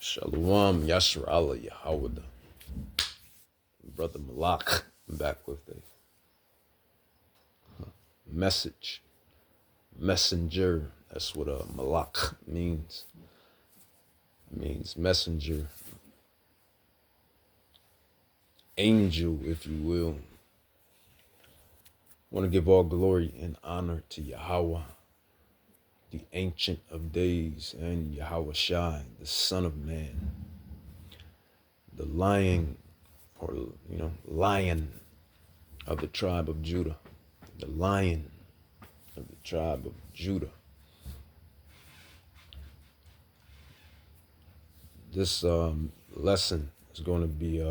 Shalom, Yashar Allah, Yahweh. Brother Malak, I'm back with a message. Messenger, that's what Malak means. It means messenger. Angel, if you will. I want to give all glory and honor to Yahweh, the Ancient of Days, and Yahweh Shai, the Son of Man, the Lion, or Lion of the tribe of Judah, the Lion of the tribe of Judah. This lesson is going to be,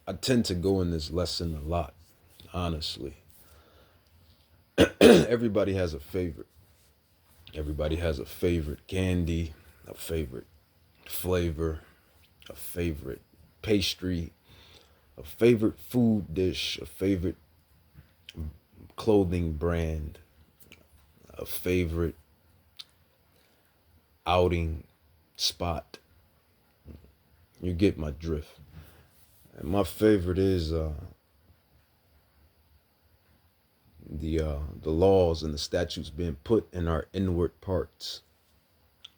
I tend to go in this lesson a lot, honestly. Everybody has a favorite. Everybody has a favorite candy, a favorite flavor, a favorite pastry, a favorite food dish, a favorite clothing brand, a favorite outing spot. You get my drift. And my favorite is the laws and the statutes being put in our inward parts.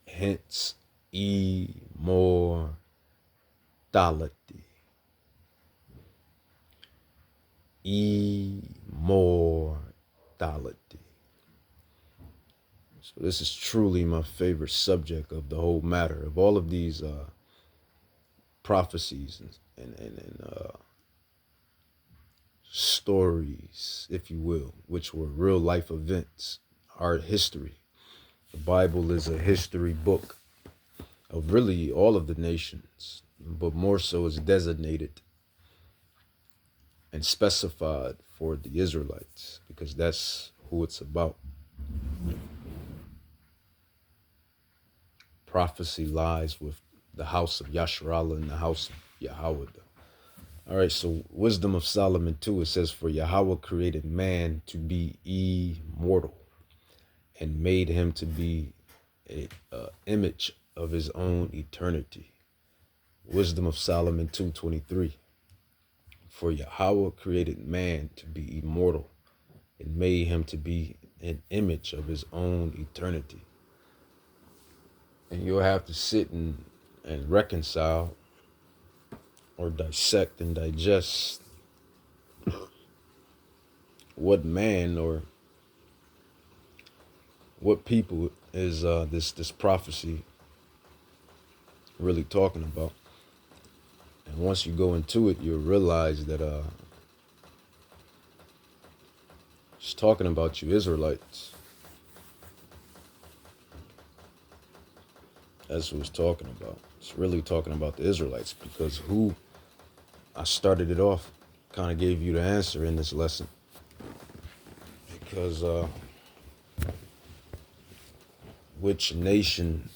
Hence, immortality. Immortality. So this is truly my favorite subject of the whole matter. Of all of these prophecies and stories, if you will, which were real life events, our history. The Bible is a history book of really all of the nations, but more so is designated and specified for the Israelites, because that's who it's about. Prophecy lies with the house of Yasharallah and the house of Yahweh. All right, so Wisdom of Solomon 2, it says, for Yahweh created man to be immortal and made him to be an image of his own eternity. Wisdom of Solomon 2:23. For Yahweh created man to be immortal and made him to be an image of his own eternity. And you'll have to sit and reconcile or dissect and digest what man or what people is this prophecy really talking about. And once you go into it, you'll realize that it's talking about you Israelites. That's what it's talking about. It's really talking about the Israelites, because who I started it off kind of gave you the answer in this lesson. Because which nation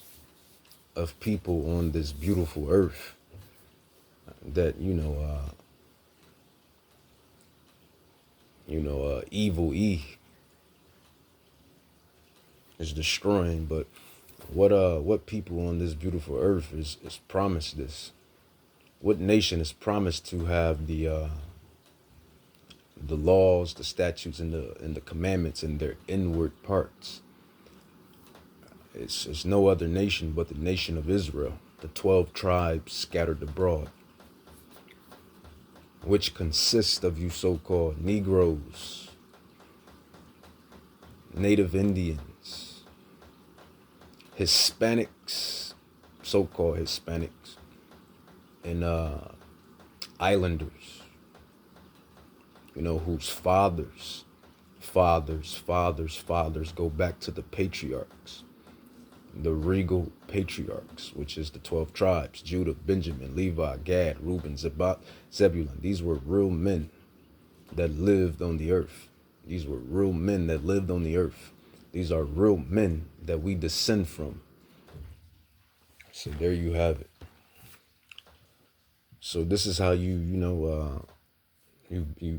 of people on this beautiful earth that evil is destroying, but what people on this beautiful earth is promised this? What nation is promised to have the laws, the statutes, and the commandments in their inward parts? It's no other nation but the nation of Israel, the 12 tribes scattered abroad, which consist of you so-called Negroes, Native Indians, Hispanics, so-called Hispanics, and islanders, whose fathers go back to the patriarchs, the regal patriarchs, which is the 12 tribes: Judah, Benjamin, Levi, Gad, Reuben, Zebulun. These were real men that lived on the earth. These were real men that lived on the earth. These are real men that we descend from. So there you have it. So this is how you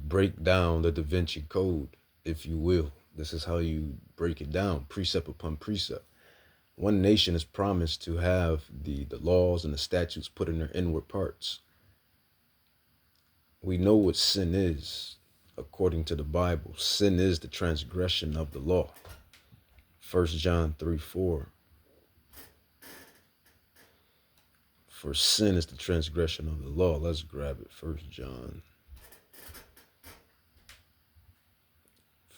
break down the Da Vinci Code, if you will. This is how you break it down, precept upon precept. One nation is promised to have the laws and the statutes put in their inward parts. We know what sin is according to the Bible. Sin is the transgression of the law. 1 John 3:4. For sin is the transgression of the law. Let's grab it. 1 John.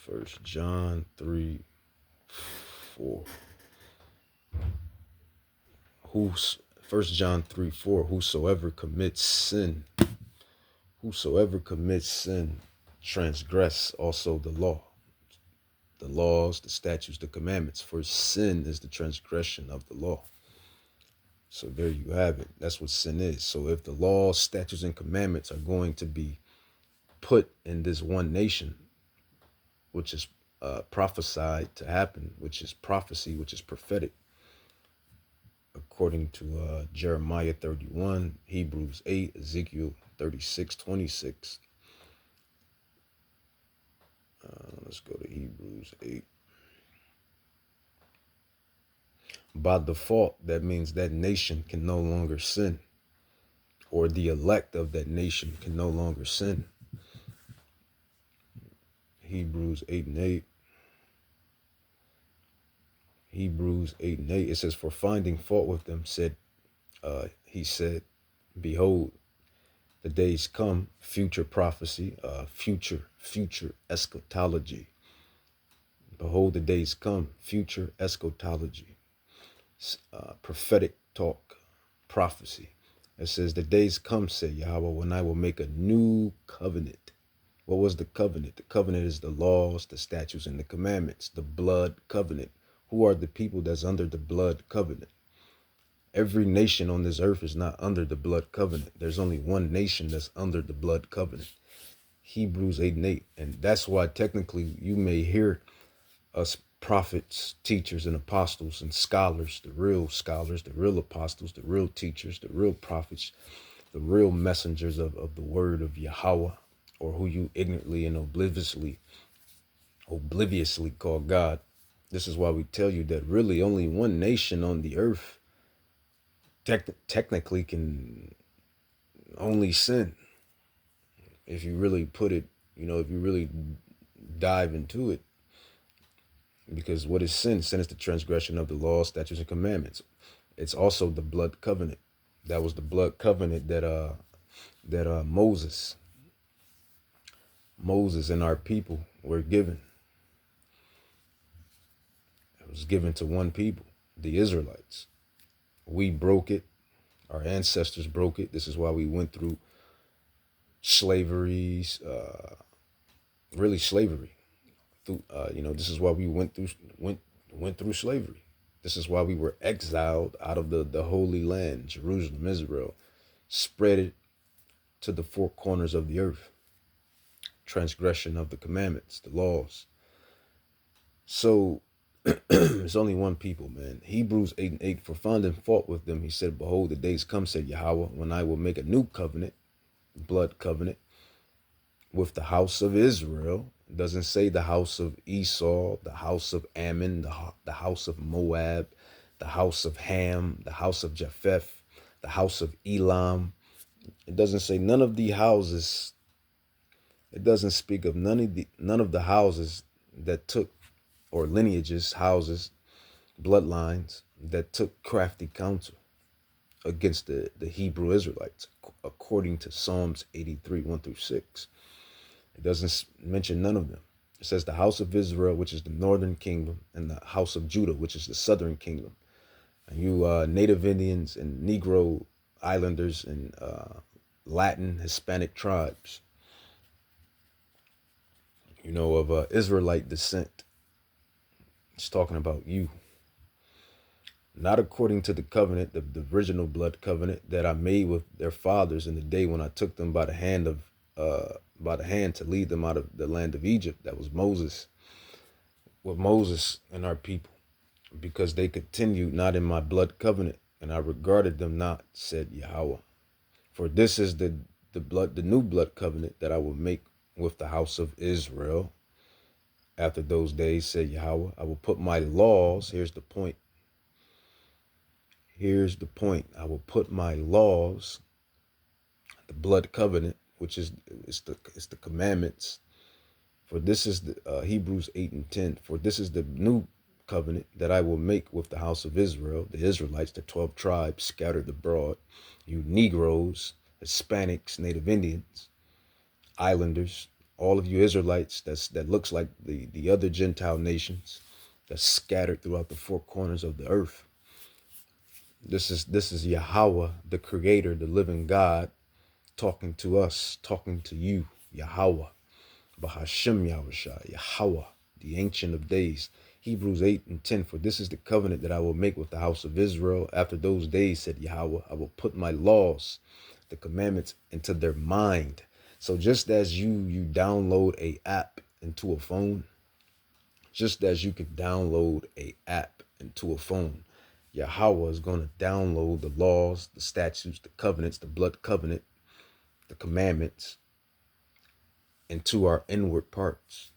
1 John 3:4. 1 John 3:4. Whosoever commits sin transgress also the law. The laws, the statutes, the commandments. For sin is the transgression of the law. So there you have it. That's what sin is. So if the laws, statutes, and commandments are going to be put in this one nation, which is prophesied to happen, which is prophecy, which is prophetic, according to Jeremiah 31, Hebrews 8, Ezekiel 36:26. Let's go to Hebrews 8. By default, that means that nation can no longer sin, or the elect of that nation can no longer sin. Hebrews 8:8. Hebrews 8:8. It says, for finding fault with them, he said, behold, the days come, future prophecy, future eschatology. Behold, the days come, future eschatology, prophetic talk, prophecy. It says, the days come, said Yahweh, when I will make a new covenant. What was the covenant? The covenant is the laws, the statutes, and the commandments, the blood covenant. Who are the people that's under the blood covenant? Every nation on this earth is not under the blood covenant. There's only one nation that's under the blood covenant. Hebrews 8:8. And that's why technically you may hear us prophets, teachers, and apostles and scholars, the real apostles, the real teachers, the real prophets, the real messengers of the word of Yahweh, or who you ignorantly and obliviously call God. This is why we tell you that really only one nation on the earth technically can only sin. If you really put it, if you really dive into it. Because what is sin? Sin is the transgression of the law, statutes, and commandments. It's also the blood covenant. That was the blood covenant that Moses and our people were given. It was given to one people, the Israelites. We broke it. Our ancestors broke it. This is why we went through slavery, really slavery. This is why we went through slavery. This is why we were exiled out of the Holy Land, Jerusalem, Israel, spread it to the four corners of the earth. Transgression of the commandments, the laws. So there's only one people, man. Hebrews 8:8. For finding fault with them, he said, behold, the days come, said Yahweh, when I will make a new covenant, blood covenant, with the house of Israel. It doesn't say the house of Esau, the house of Ammon, the house of Moab, the house of Ham, the house of Japheth, the house of Elam. It doesn't say none of the houses. It doesn't speak of none of the houses that took, or lineages, houses, bloodlines that took crafty counsel against the Hebrew Israelites, according to Psalms 83, 1-6. It doesn't mention none of them. It says the house of Israel, which is the northern kingdom, and the house of Judah, which is the southern kingdom. And you Native Indians and Negro Islanders and Latin, Hispanic tribes, of Israelite descent. It's talking about you. Not according to the covenant, the original blood covenant that I made with their fathers in the day when I took them by the hand to lead them out of the land of Egypt. That was Moses, with Moses and our people, because they continued not in my blood covenant, and I regarded them not, said Yahweh. For this is the new blood covenant that I will make with the house of Israel. After those days, said Yahweh, I will put my laws, here's the point, Here's the point. I will put my laws, the blood covenant, which is it's the commandments. For this is the Hebrews 8:10. For this is the new covenant that I will make with the house of Israel, the Israelites, the 12 tribes scattered abroad, you Negroes, Hispanics, Native Indians, Islanders, all of you Israelites that looks like the other Gentile nations that's scattered throughout the four corners of the earth. This is Yahweh, the creator, the living God, talking to us, talking to you, Yahweh. Bahashem Yahushua, Yahweh, the Ancient of Days. Hebrews 8:10. For this is the covenant that I will make with the house of Israel. After those days, said Yahweh, I will put my laws, the commandments, into their mind. So just as you download a app into a phone, just as you can download a app into a phone, Yahweh is going to download the laws, the statutes, the covenants, the blood covenant, the commandments into our inward parts.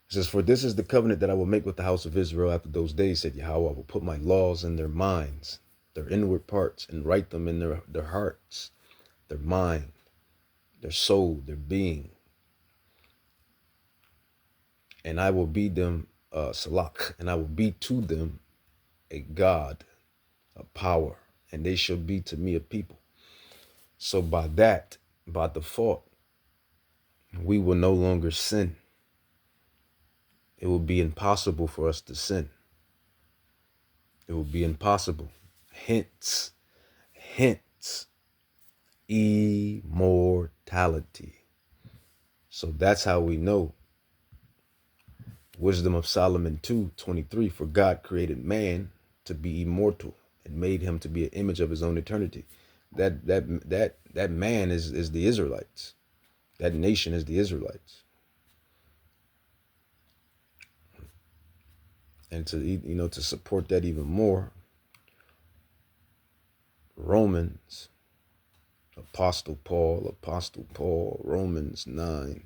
It says, for this is the covenant that I will make with the house of Israel after those days, said Yahweh. I will put my laws in their minds, their inward parts, and write them in their hearts, their mind, their soul, their being. And I will be them, Salak, and I will be to them a God, a power, and they shall be to me a people. So by that, by default, we will no longer sin. It will be impossible for us to sin. It will be impossible. Hence, immortality. So that's how we know. Wisdom of Solomon 2:23. For God created man to be immortal and made him to be an image of his own eternity. That man is the Israelites. That nation is the Israelites. And to support that even more, Romans, Apostle Paul, Romans 9.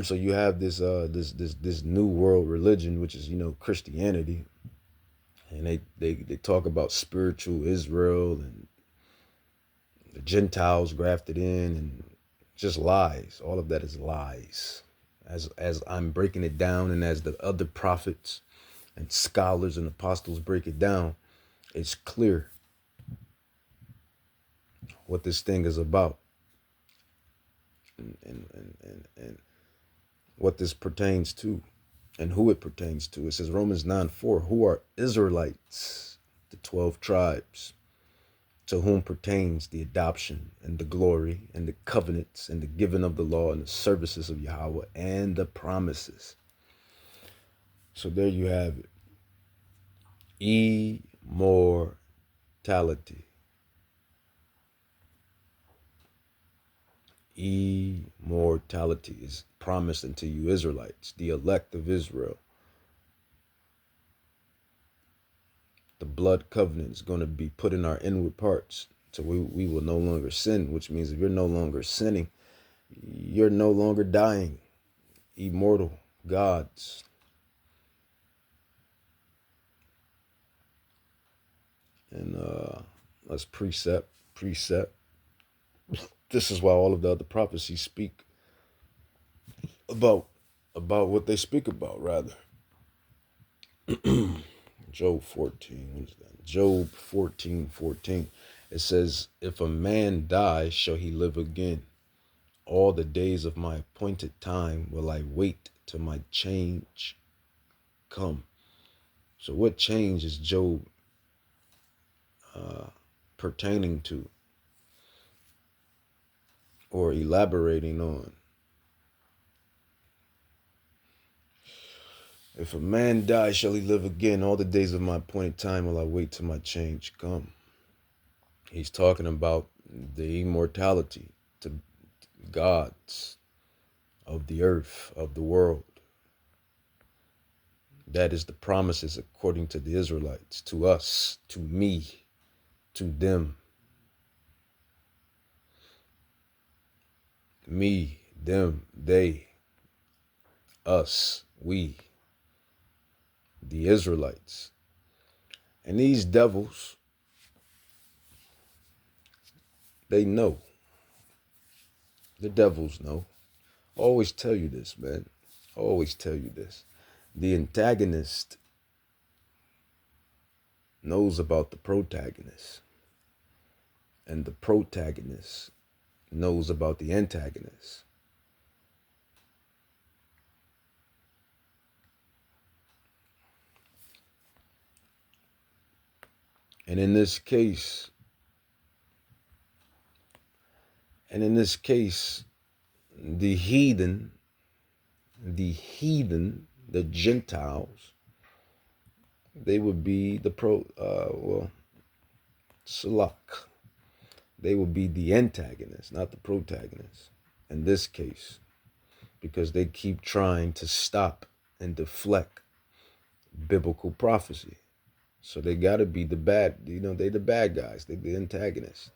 So you have this new world religion, which is Christianity, and they talk about spiritual Israel and the Gentiles grafted in, and just lies. All of that is lies. As I'm breaking it down, and as the other prophets and scholars and apostles break it down, it's clear what this thing is about, and what this pertains to, and who it pertains to. It says Romans 9:4, who are Israelites, the 12 tribes, to whom pertains the adoption and the glory and the covenants and the giving of the law and the services of Yahweh and the promises. So there you have it. Immortality. Immortality is promised unto you Israelites, the elect of Israel. The blood covenant is going to be put in our inward parts, so we will no longer sin, which means if you're no longer sinning, you're no longer dying. Immortal gods. And let's precept. This is why all of the other prophecies speak about what they speak about, rather. Job 14, what is that? Job 14:14. It says, if a man die, shall he live again? All the days of my appointed time will I wait till my change come. So what change is Job pertaining to or elaborating on? If a man die, shall he live again? All the days of my appointed time will I wait till my change come. He's talking about the immortality to gods of the earth, of the world. That is the promises according to the Israelites, to us, to me, to them. Me, them, they, us, we. the Israelites. And these devils, they know. The devils know. I always tell you this, man. I always tell you this. The antagonist knows about the protagonist, and the protagonist knows about the antagonist. And in this case, the heathen, the Gentiles, they would be the Salak. They would be the antagonist, not the protagonist. In this case, because they keep trying to stop and deflect biblical prophecy. So they got to be the bad, they the bad guys, they the antagonists.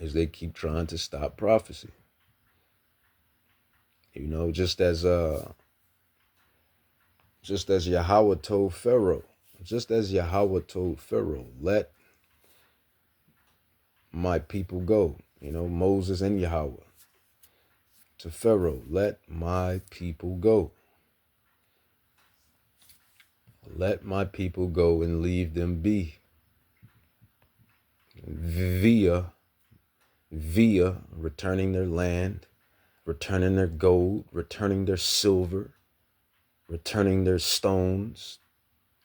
As they keep trying to stop prophecy. Just as Yahweh told Pharaoh, let my people go. Moses and Yahweh to Pharaoh, let my people go. Let my people go and leave them be. Via returning their land, returning their gold, returning their silver, returning their stones,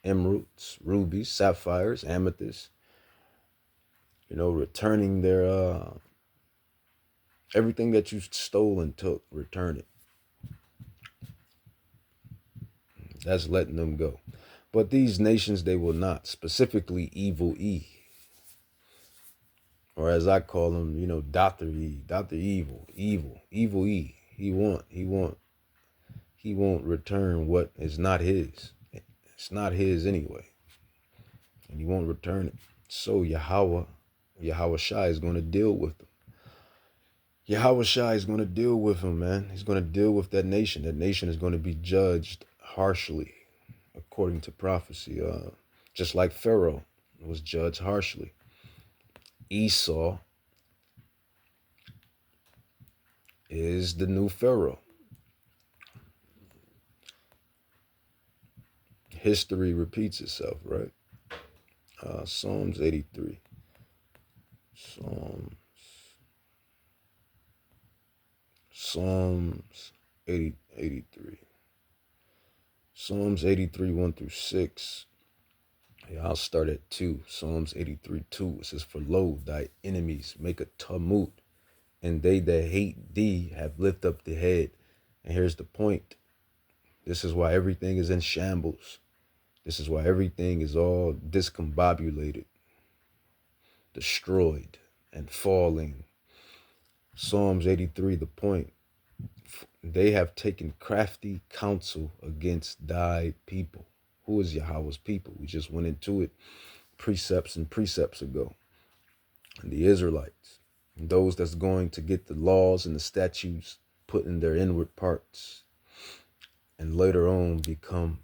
emeralds, rubies, sapphires, amethysts, returning their everything that you stole and took, return it. That's letting them go. But these nations, they will not, specifically evil E. Or as I call him, Dr. E, Dr. Evil E. He won't return what is not his. It's not his anyway. And he won't return it. So Yahweh Shai is going to deal with them. Yahweh Shai is going to deal with him, man. He's going to deal with that nation. That nation is going to be judged harshly, according to prophecy. Just like Pharaoh was judged harshly. Esau is the new Pharaoh. History repeats itself, right? Psalms 83. Psalms 83. Psalms 83, 1 through 6. Yeah, I'll start at 2. Psalms 83, 2. It says, for lo, thy enemies make a tumult, and they that hate thee have lift up the head. And here's the point. This is why everything is in shambles. This is why everything is all discombobulated, destroyed, and falling. Psalms 83, the point. They have taken crafty counsel against thy people. Who is Yahweh's people? We just went into it precepts ago. And the Israelites, those that's going to get the laws and the statutes put in their inward parts, and later on become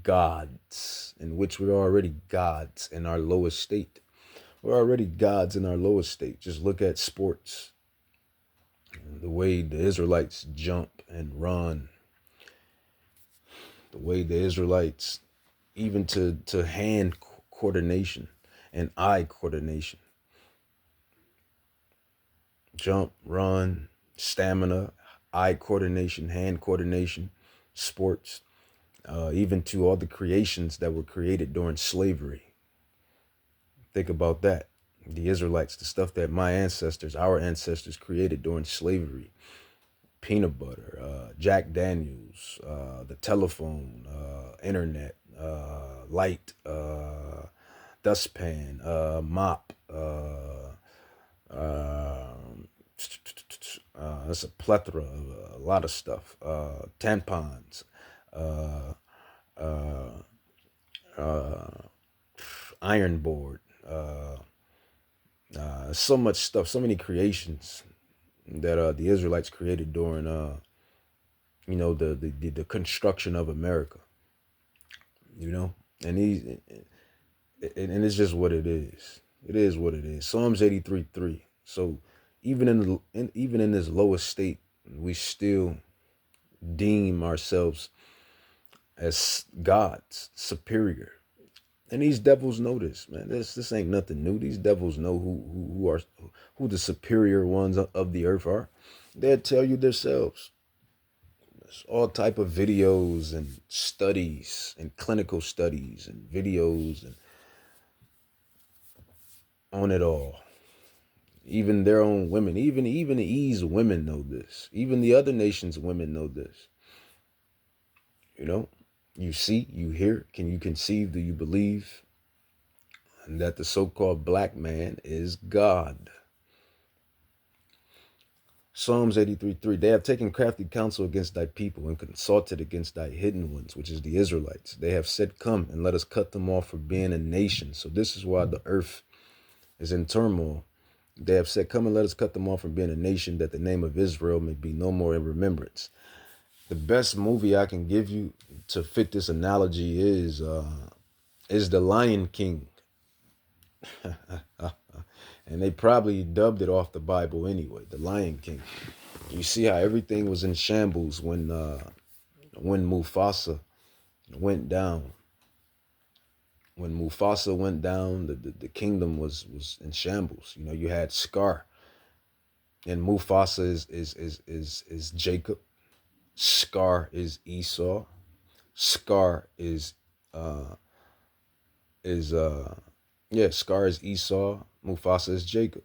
gods, in which we're already gods in our lowest state. We're already gods in our lowest state. Just look at sports. The way the Israelites jump and run. The way the Israelites, even to hand coordination and eye coordination. Jump, run, stamina, eye coordination, hand coordination, sports, even to all the creations that were created during slavery. Think about that. The Israelites, the stuff that our ancestors created during slavery. Peanut butter, Jack Daniels, the telephone, internet, light, dustpan, mop, that's a plethora of a lot of stuff. Tampons, iron board, so much stuff, so many creations that the Israelites created during the construction of America, and and it's just what it is. It is what it is. Psalms 83:3. So even in this lowest state, we still deem ourselves as gods, superior. And these devils know this, man. This ain't nothing new. These devils know who the superior ones of the earth are. They'll tell you themselves. There's all type of videos and studies and clinical studies and videos and on it all. Even their own women, even the E's women know this. Even the other nations' women know this. You know, you see, you hear, can you conceive, do you believe? And that the so-called black man is God. Psalms 83:3. They have taken crafty counsel against thy people and consulted against thy hidden ones, which is the Israelites. They have said, come and let us cut them off for being a nation. So this is why the earth is in turmoil. They have said, come and let us cut them off from being a nation, that the name of Israel may be no more in remembrance. The best movie I can give you to fit this analogy is The Lion King. And they probably dubbed it off the Bible anyway, The Lion King. You see how everything was in shambles when Mufasa went down. When Mufasa went down, the kingdom was in shambles. You had Scar, and Mufasa is Jacob. Scar is Esau. Scar is Scar is Esau. Mufasa is Jacob.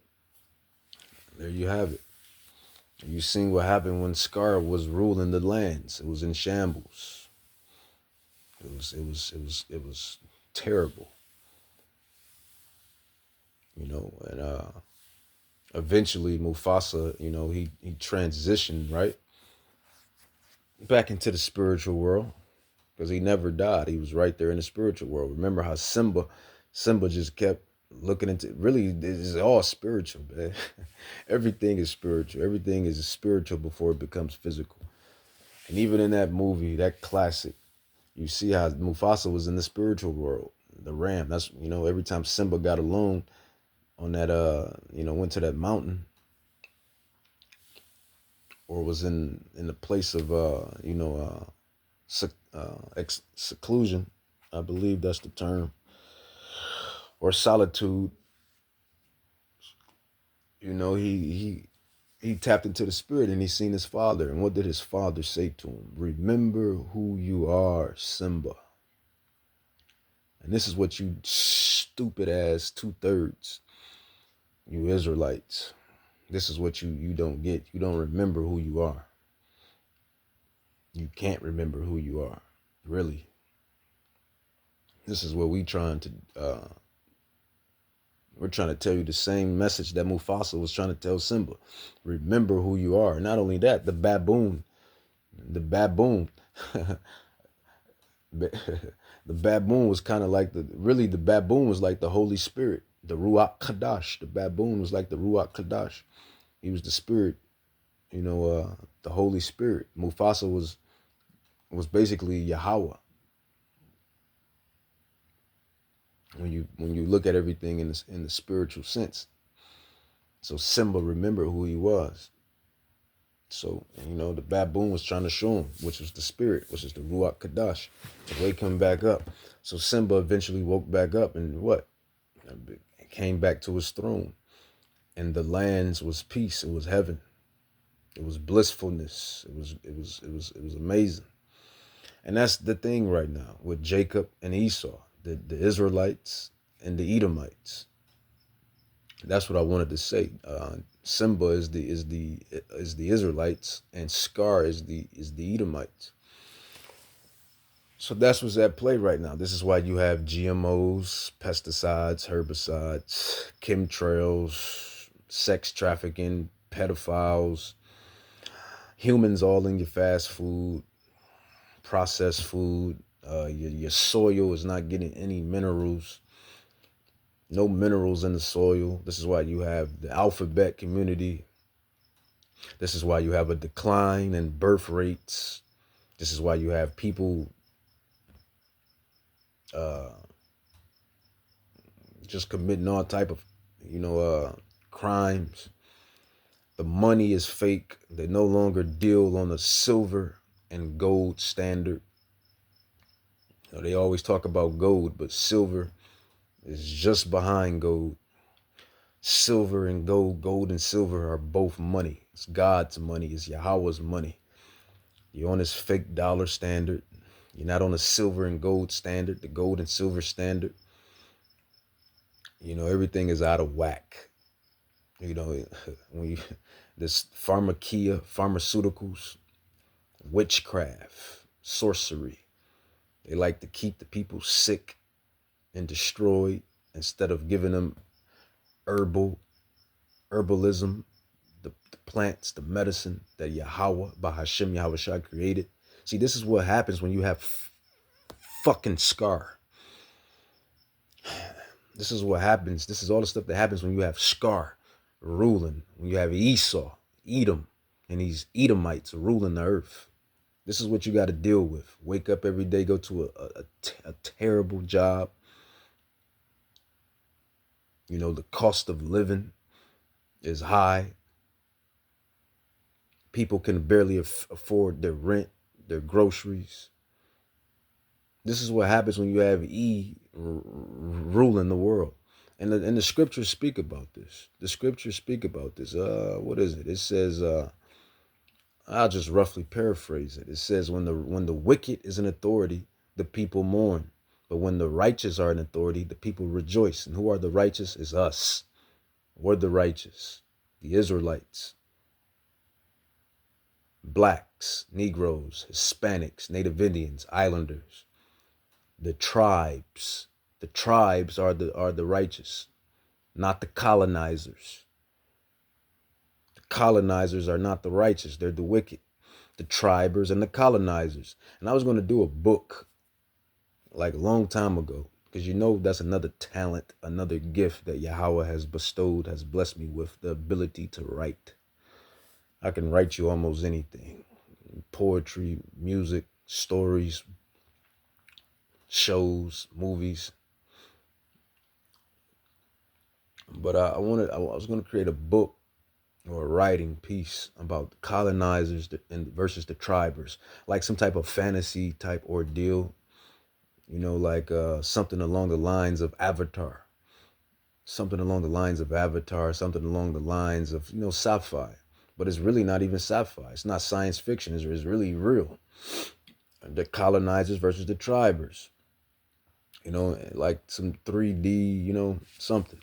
There you have it. You seen what happened when Scar was ruling the lands. It was in shambles. It was terrible. And eventually Mufasa, he transitioned right back into the spiritual world, because he never died. He was right there in the spiritual world. Remember how Simba just kept looking into, really, it's all spiritual, man. Everything is spiritual. Everything is spiritual before it becomes physical. And even in that movie, that classic, you see how Mufasa was in the spiritual world. The ram. That's, every time Simba got alone on that, went to that mountain, or was in the place of, seclusion, I believe that's the term, or solitude. He tapped into the spirit and he seen his father. And what did his father say to him? Remember who you are, Simba. And this is what you stupid ass 2/3, you Israelites. This is what you don't get. You don't remember who you are. You can't remember who you are, really. This is what we're trying to tell you, the same message that Mufasa was trying to tell Simba. Remember who you are. Not only that, the baboon, the baboon was kind of like the baboon was like the Holy Spirit, the Ruach Kadash. The baboon was like the Ruach Kadash. He was the spirit, the Holy Spirit. Mufasa was basically Yahweh. When you look at everything in the spiritual sense. So Simba remembered who he was. So, the baboon was trying to show him, which was the spirit, which is the Ruach Kadash, to wake him back up. So Simba eventually woke back up and what? Came back to his throne. And the lands was peace. It was heaven. It was blissfulness. It was amazing. And that's the thing right now with Jacob and Esau, the Israelites and the Edomites. That's what I wanted to say. Simba is the Israelites, and Scar is the Edomites. So that's what's at play right now. This is why you have GMOs, pesticides, herbicides, chemtrails, sex trafficking, pedophiles, humans all in your fast food, processed food. Your soil is not getting any minerals. No minerals in the soil. This is why you have the alphabet community. This is why you have a decline in birth rates. This is why you have people uh, just committing all type of, crimes. The money is fake. They no longer deal on a silver and gold standard. They always talk about gold, but silver is just behind gold. Silver and gold and silver are both money. It's God's money. It's Yahweh's money. You're on this fake dollar standard. You're not on a silver and gold standard, the gold and silver standard. Everything is out of whack. When you this pharmaceuticals, witchcraft, sorcery. They like to keep the people sick and destroyed instead of giving them herbalism, the plants, the medicine that Yahweh, Bahashim Yahweh Shai created. See, this is what happens when you have fucking Scar. This is what happens. This is all the stuff that happens when you have Scar ruling, when you have Esau, Edom, and these Edomites ruling the earth. This is what you got to deal with. Wake up every day, go to a terrible job. The cost of living is high. People can barely afford their rent, their groceries. This is what happens when you have ruling the world. And the scriptures speak about this. The scriptures speak about this. What is it? It says, I'll just roughly paraphrase it. It says, when the wicked is in authority, the people mourn. But when the righteous are in authority, the people rejoice. And who are the righteous? Is us. We're the righteous. The Israelites. Blacks, Negroes, Hispanics, Native Indians, Islanders. The tribes. The tribes are the righteous, not the colonizers. The colonizers are not the righteous. They're the wicked. The tribers and the colonizers. And I was going to do a book like a long time ago, because that's another talent, another gift that Yahweh has bestowed, has blessed me with, the ability to write. I can write you almost anything. Poetry, music, stories, shows, movies. But I was going to create a book or a writing piece about the colonizers versus the tribers, like some type of fantasy type ordeal, like something along the lines of Avatar, something along the lines of sci-fi. But it's really not even sci-fi. It's not science fiction. It's really real. The colonizers versus the tribers, like some 3D, something.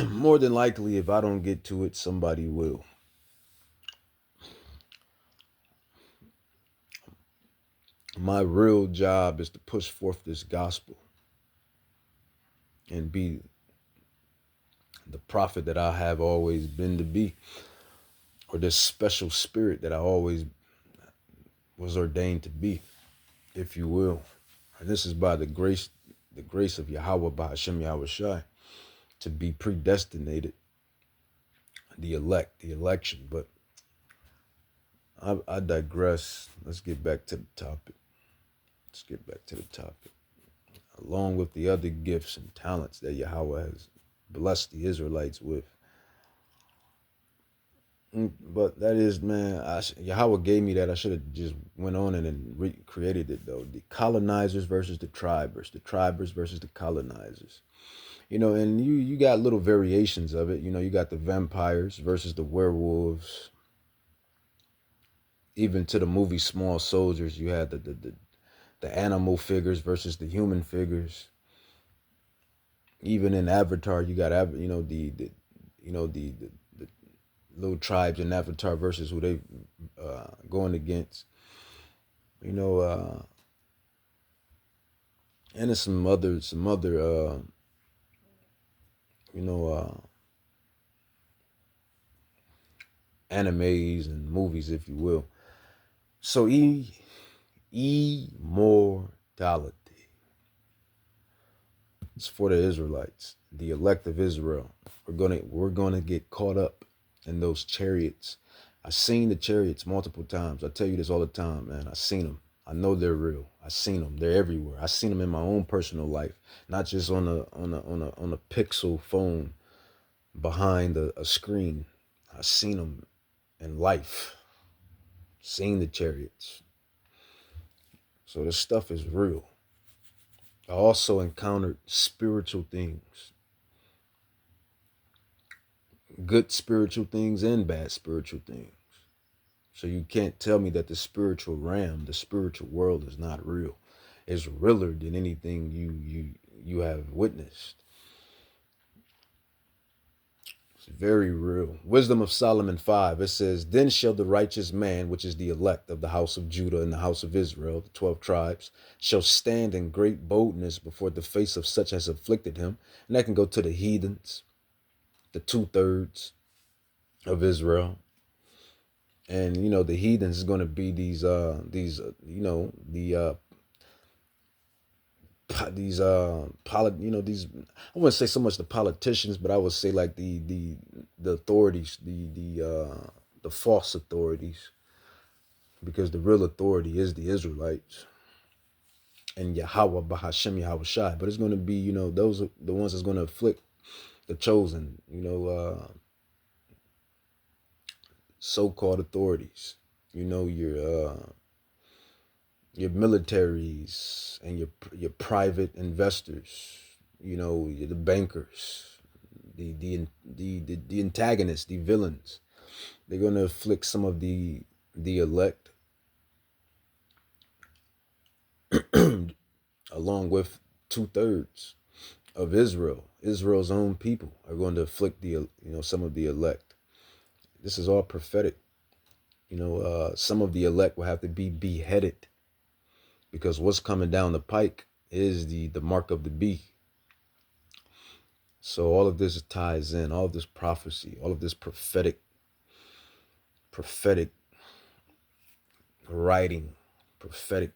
More than likely, if I don't get to it, somebody will. My real job is to push forth this gospel and be the prophet that I have always been to be, or this special spirit that I always was ordained to be, if you will. And this is by the grace of Yahweh, by Hashem Yahweh Shai, to be predestinated, the election. But I digress. Let's get back to the topic. Along with the other gifts and talents that Yahweh has blessed the Israelites with. But that is, man, Yahweh gave me that. I should have just went on and recreated it, though. The colonizers versus the tribers versus the colonizers. And you got little variations of it. You got the vampires versus the werewolves. Even to the movie Small Soldiers, you had the animal figures versus the human figures. Even in Avatar, you got the little tribes in Avatar versus who they going against. And there's some other animes and movies, if you will. So immortality. It's for the Israelites, the elect of Israel. We're gonna get caught up in those chariots I seen the chariots multiple times. I tell you this all the time, man. I seen them. I know they're real. I seen them. They're everywhere. I seen them in my own personal life, not just on a pixel phone behind a screen. I seen them in life. Seen the chariots. So this stuff is real. I also encountered spiritual things, good spiritual things and bad spiritual things. So you can't tell me that the spiritual realm, the spiritual world is not real. It's realer than anything you have witnessed. It's very real. Wisdom of Solomon 5, it says, Then shall the righteous man, which is the elect of the house of Judah and the house of Israel, the 12 tribes, shall stand in great boldness before the face of such as afflicted him. And that can go to the heathens, the 2/3 of Israel. And the heathens is going to be these these, I wouldn't say so much the politicians, but I would say like the authorities, the false authorities, because the real authority is the Israelites and Yahweh Bahashem Yahweh Shai. But it's going to be, those are the ones that's going to afflict the chosen, so-called authorities, your militaries and your private investors, the bankers, the antagonists, the villains. They're going to afflict some of the elect, along with 2/3 of Israel. Israel's own people are going to afflict some of the elect. This is all prophetic. Some of the elect will have to be beheaded, because what's coming down the pike is the mark of the beast. So all of this ties in, all of this prophecy, all of this prophetic writing, prophetic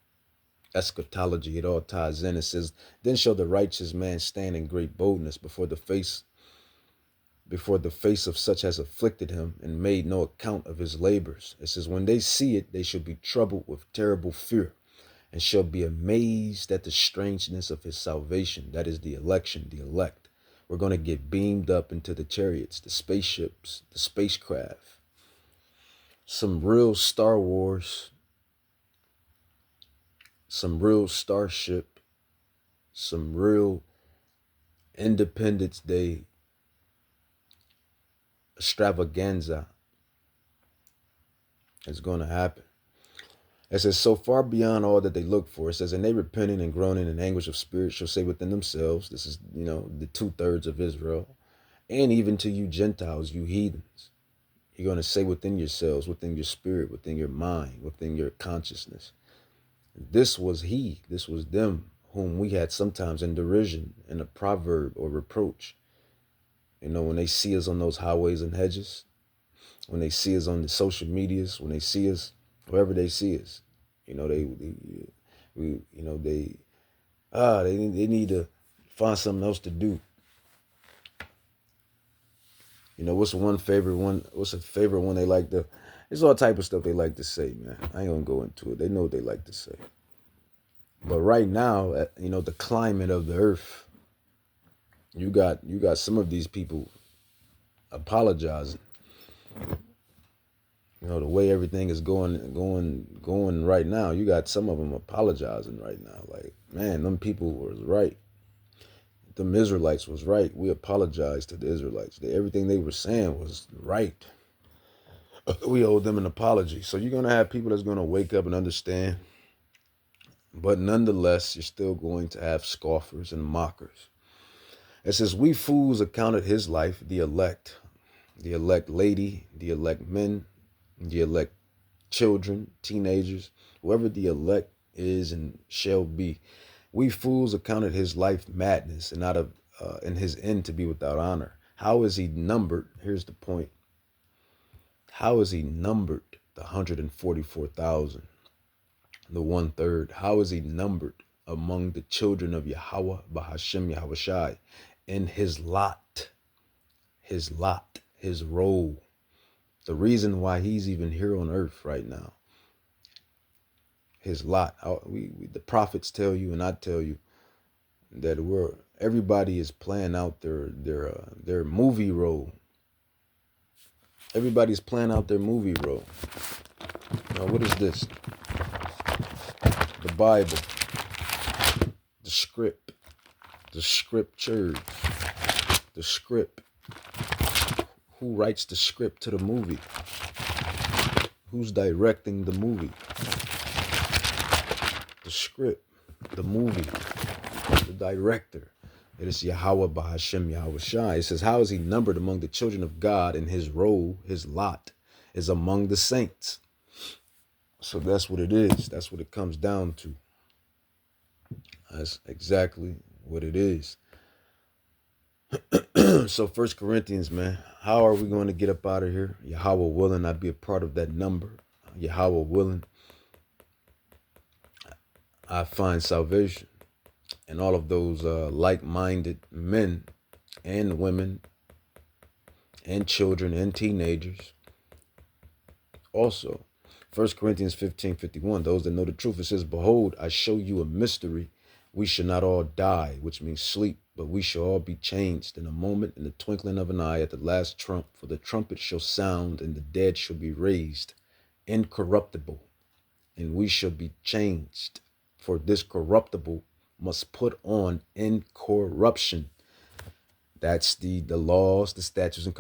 eschatology, it all ties in. It says, Then shall the righteous man stand in great boldness before the face of such as afflicted him and made no account of his labors. It says, When they see it, they shall be troubled with terrible fear, and shall be amazed at the strangeness of his salvation. That is the election, the elect. We're going to get beamed up into the chariots, the spaceships, the spacecraft. Some real Star Wars, some real Starship, some real Independence Day extravaganza is going to happen. It says, So far beyond all that they look for. It says, And they repenting and groaning in anguish of spirit shall say within themselves, this is, the 2/3 of Israel, and even to you Gentiles, you heathens. You're going to say within yourselves, within your spirit, within your mind, within your consciousness, this was them, whom we had sometimes in derision, in a proverb or reproach. When they see us on those highways and hedges, when they see us on the social medias, when they see us, wherever they see us, they need to find something else to do. What's a favorite one they like to, there's all type of stuff they like to say, man. I ain't gonna go into it. They know what they like to say. But right now, the climate of the earth, you got some of these people apologizing. The way everything is going right now, you got some of them apologizing right now. Like, man, them people was right. Them Israelites was right. We apologize to the Israelites. Everything they were saying was right. We owe them an apology. So you're going to have people that's going to wake up and understand. But nonetheless, you're still going to have scoffers and mockers. It says, We fools accounted his life, the elect lady, the elect men, the elect children, teenagers, whoever the elect is and shall be. We fools accounted his life madness, and and his end to be without honor. How is he numbered? Here's the point. How is he numbered? The 144,000, the 1/3. How is he numbered among the children of Yahweh, Bahashem Yahweh Shai, in his lot, his role? The reason why he's even here on earth right now. His lot. The prophets tell you, and I tell you, that everybody is playing out their movie role. Everybody's playing out their movie role. Now, what is this? The Bible, the script, the scriptures, the script. Who writes the script to the movie? Who's directing the movie? The script, the movie, the director. It is Yahweh Bahashem Yahweh Shai. It says, how is he numbered among the children of God, and his role, his lot, is among the saints? So that's what it is. That's what it comes down to. That's exactly what it is. So 1 Corinthians, man, how are we going to get up out of here? Yahweh willing, I'd be a part of that number. Yahweh willing, I find salvation. And all of those like-minded men and women and children and teenagers. Also, 1 Corinthians 15:51, those that know the truth, it says, behold, I show you a mystery. We shall not all die, which means sleep, but we shall all be changed in a moment, in the twinkling of an eye, at the last trump. For the trumpet shall sound, and the dead shall be raised, incorruptible, and we shall be changed. For this corruptible must put on incorruption. That's the laws, the statutes, and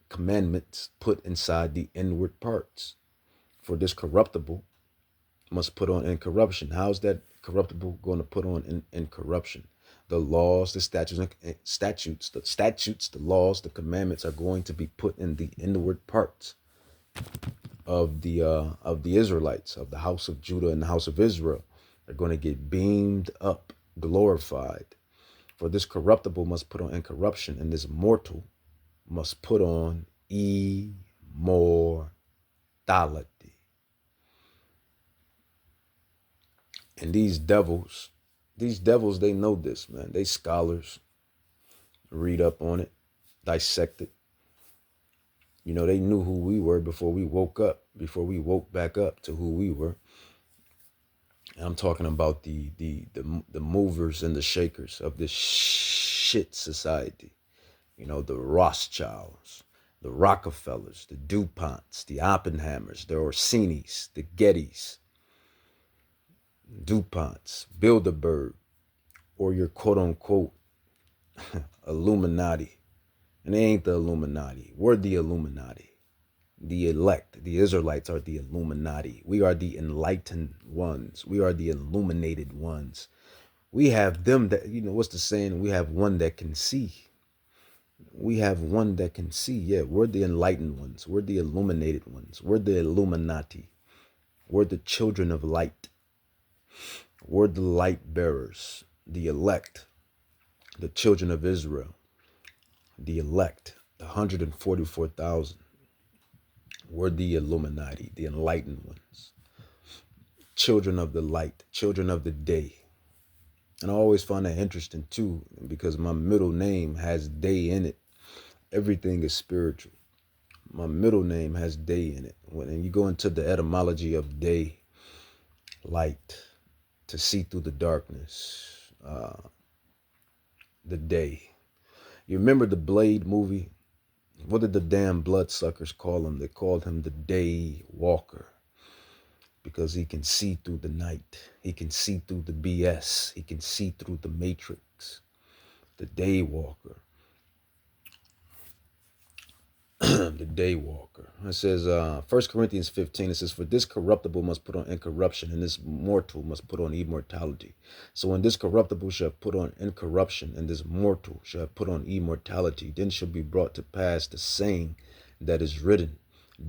commandments put inside the inward parts. For this corruptible must put on incorruption. How's that corruptible going to put on incorruption? The laws, the statutes, the laws, the commandments are going to be put in the inward parts of the Israelites, of the house of Judah and the house of Israel. They're going to get beamed up, glorified. For this corruptible must put on incorruption, and this mortal must put on immortality. And these devils, they know this, man. They scholars, read up on it, dissect it. You know, they knew who we were before we woke up, before we woke back up to who we were. And I'm talking about the movers and the shakers of this shit society. You know, the Rothschilds, the Rockefellers, the DuPonts, the Oppenheimers, the Orsinis, the Gettys, DuPonts, Bilderberg, or your quote-unquote Illuminati. And they ain't the Illuminati. We're the Illuminati. The elect, the Israelites are the Illuminati. We are the enlightened ones. We are the illuminated ones. We have them that, you know, what's the saying? We have one that can see. We have one that can see. Yeah, we're the enlightened ones. We're the illuminated ones. We're the Illuminati. We're the children of light. We're the light bearers, the elect, the children of Israel, the elect, the 144,000. We're the Illuminati, the enlightened ones, children of the light, children of the day. And I always find that interesting too, because my middle name has day in it. Everything is spiritual. My middle name has day in it. When you go into the etymology of day, light, to see through the darkness, the day. You remember the Blade movie? What did the damn bloodsuckers call him? They called him the Day Walker, because he can see through the night. He can see through the BS. He can see through the matrix. The Day Walker. The Day Walker. It says, 1 Corinthians 15, it says, for this corruptible must put on incorruption, and this mortal must put on immortality. So when this corruptible shall put on incorruption, and this mortal shall put on immortality, then shall be brought to pass the saying that is written,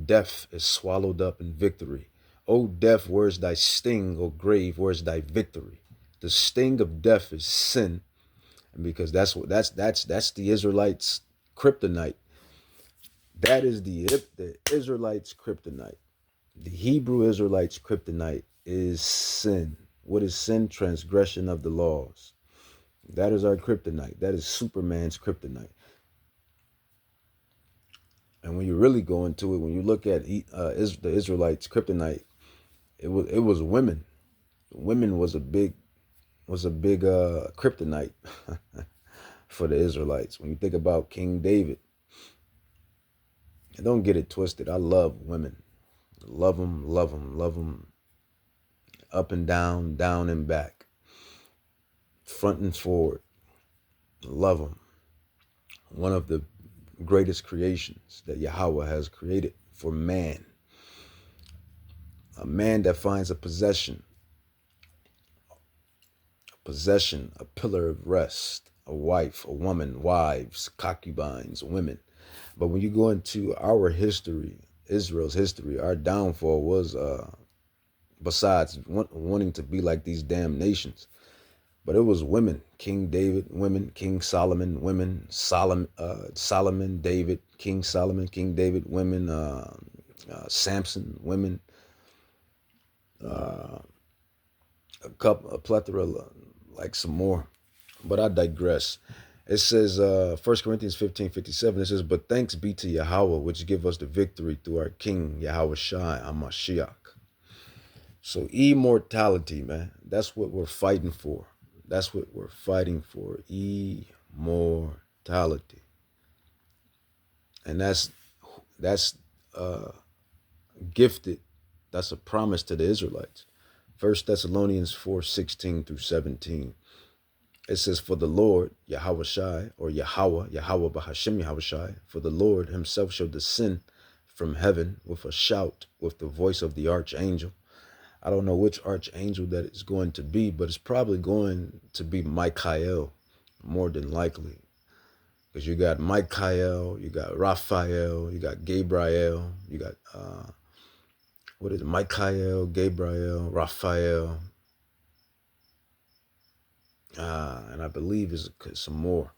death is swallowed up in victory. O death, where is thy sting? O grave, where is thy victory? The sting of death is sin, and because that's the Israelites' kryptonite. That is the Israelites' kryptonite. The Hebrew Israelites' kryptonite is sin. What is sin? Transgression of the laws. That is our kryptonite. That is Superman's kryptonite. And when you really go into it, when you look at the Israelites' kryptonite, it was women. Women was a big kryptonite for the Israelites. When you think about King David, and don't get it twisted. I love women. Love them, love them, love them, up and down and back, front and forward. Love them. One of the greatest creations that Yahweh has created for man. A man that finds a pillar of rest, a wife, a woman, wives, concubines, women. But when you go into our history, Israel's history, our downfall was, besides wanting to be like these damn nations, but it was women. King David, women. King Solomon, women. Solomon, David, King Solomon, King David, women. Samson, women. A plethora, like some more. But I digress. It says, 1 Corinthians 15:57, it says, but thanks be to Yahweh, which give us the victory through our King, Yahweh Shai, HaMashiach. So immortality, man, that's what we're fighting for. That's what we're fighting for. Immortality. And that's gifted. That's a promise to the Israelites. 1 Thessalonians 4:16-17. It says, for the Lord, Yahweh Shai, or Yahweh Bahashim Yahweh Shai, for the Lord himself shall descend from heaven with a shout, with the voice of the archangel. I don't know which archangel that it's going to be, but it's probably going to be Michael, more than likely. Because you got Michael, you got Raphael, you got Gabriel, you got, what is it? Michael, Gabriel, Raphael. And I believe it's some more.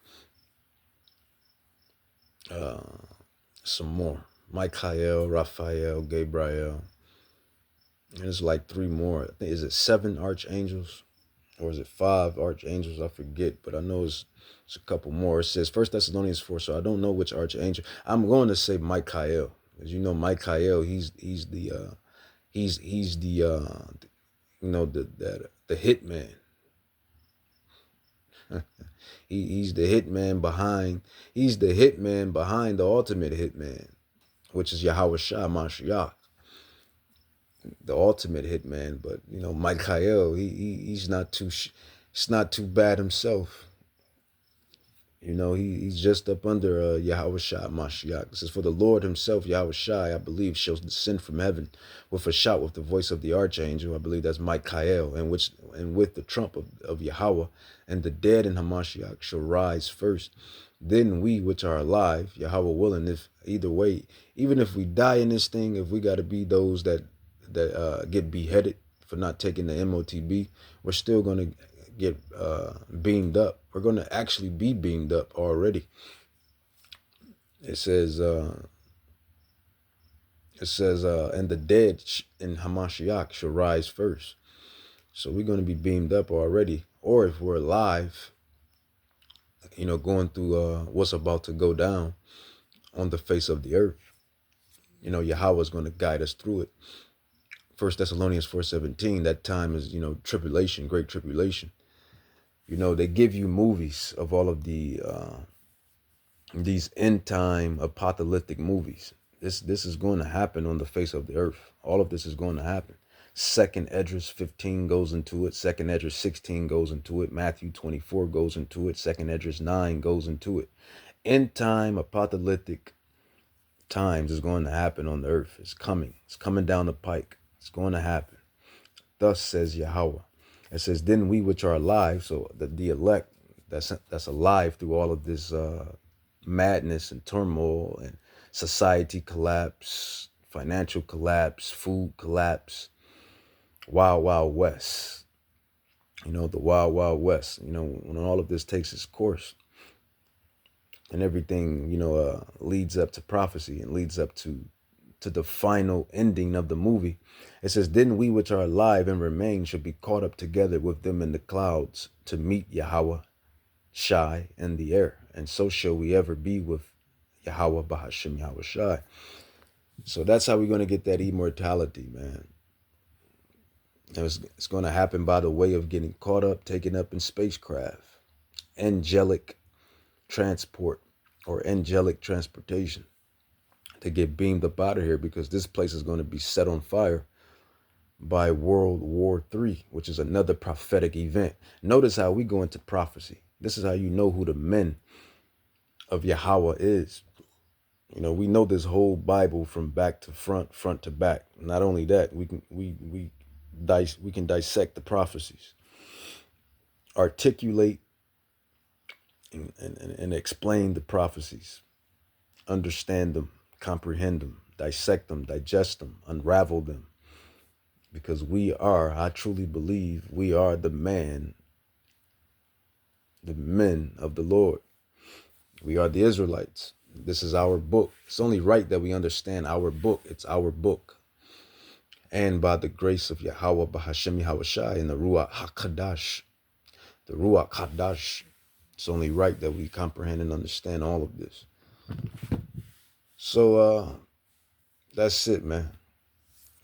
Some more. Michael, Raphael, Gabriel. And there's like 3 more. I think, is it 7 archangels? Or is it 5 archangels? I forget, but I know it's a couple more. It says 1 Thessalonians 4, so I don't know which archangel. I'm going to say Michael, because you know Michael, he's the the hitman. He's the hitman behind. He's the hitman behind the ultimate hitman, which is Yahweh Shai Mashiach, the ultimate hitman. But you know, Michael, he's not too. It's not too bad himself. You know, he's just up under Yahweh Shai Mashiach. It says, for the Lord himself, Yahweh Shai, I believe, shall descend from heaven with a shout, with the voice of the archangel. I believe that's Michael, and with the trump of Yahweh, and the dead in Hamashiach shall rise first. Then we which are alive, Yahweh willing, if either way, even if we die in this thing, if we got to be those that get beheaded for not taking the MOTB, we're still going to get beamed up. We're going to actually be beamed up already. It says, and the dead in Hamashiach shall rise first. So we're going to be beamed up already. Or if we're alive, you know, going through what's about to go down on the face of the earth, you know, Yahweh is going to guide us through it. 1 Thessalonians 4:17, that time is, you know, tribulation, great tribulation. You know, they give you movies of all of these end time apocalyptic movies. This is going to happen on the face of the earth. All of this is going to happen. 2nd Esdras 15 goes into it. 2nd Esdras 16 goes into it. Matthew 24 goes into it. 2nd Esdras 9 goes into it. End time apocalyptic times is going to happen on the earth. It's coming. It's coming down the pike. It's going to happen. Thus says Yahweh. It says, then we which are alive, so the elect that's alive through all of this madness and turmoil and society collapse, financial collapse, food collapse, wild, wild west. You know, the wild, wild west. You know, when all of this takes its course and everything, you know, leads up to prophecy and leads up to the final ending of the movie. It says, then we which are alive and remain shall be caught up together with them in the clouds to meet Yahweh Shai in the air. And so shall we ever be with Yahweh Bahashim Yahweh Shai. So that's how we're going to get that immortality, man. And it's going to happen by the way of getting caught up, taken up in spacecraft, angelic transport or angelic transportation to get beamed up out of here, because this place is going to be set on fire by World War III, which is another prophetic event. Notice how we go into prophecy. This is how you know who the men of Yahweh is. You know, we know this whole Bible from back to front, front to back. Not only that, we can dissect the prophecies, articulate and explain the prophecies, understand them, comprehend them, dissect them, digest them, unravel them. Because I truly believe we are the men of the Lord. We are the Israelites. This is our book. It's only right that we understand our book. It's our book. And by the grace of Yahweh, Bahashem Yahweh Shai, and the Ruach HaKadosh, it's only right that we comprehend and understand all of this. So that's it, man.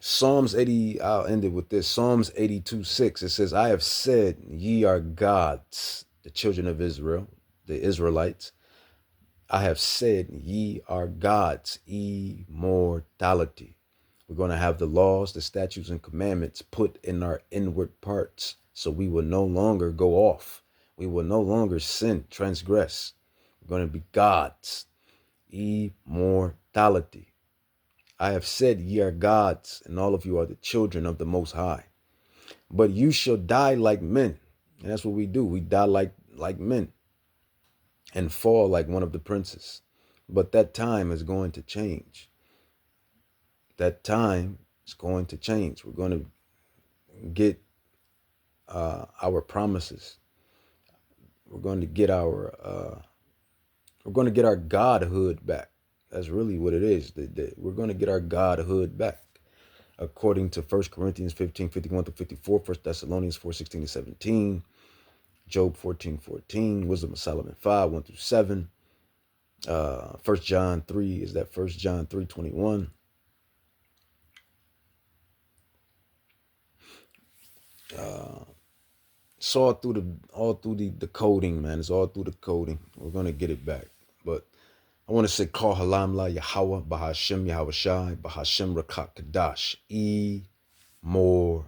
Psalms 80, I'll end it with this. Psalms 82:6. It says, I have said, ye are gods, the children of Israel, the Israelites. I have said, ye are gods, immortality. We're going to have the laws, the statutes, and commandments put in our inward parts, so we will no longer go off. We will no longer sin, transgress. We're going to be gods, immortality. I have said, ye are gods, and all of you are the children of the Most High. But you shall die like men. And that's what we do. We die like men and fall like one of the princes. But that time is going to change. That time is going to change. We're going to get our promises. We're going to get our godhood back. That's really what it is. We're going to get our godhood back, according to 1 Corinthians 15:51-54, 1 Thessalonians 4:16-17, Job 14:14, Wisdom of Solomon 5:1-7, 1 John 3 is that 1 John 3:21. It's all through the coding, man. It's all through the coding. We're gonna get it back. But I want to say, call halam la Yahweh, Bahashem Yahweh Shai, Bahashem Rakak Kadash, immortality.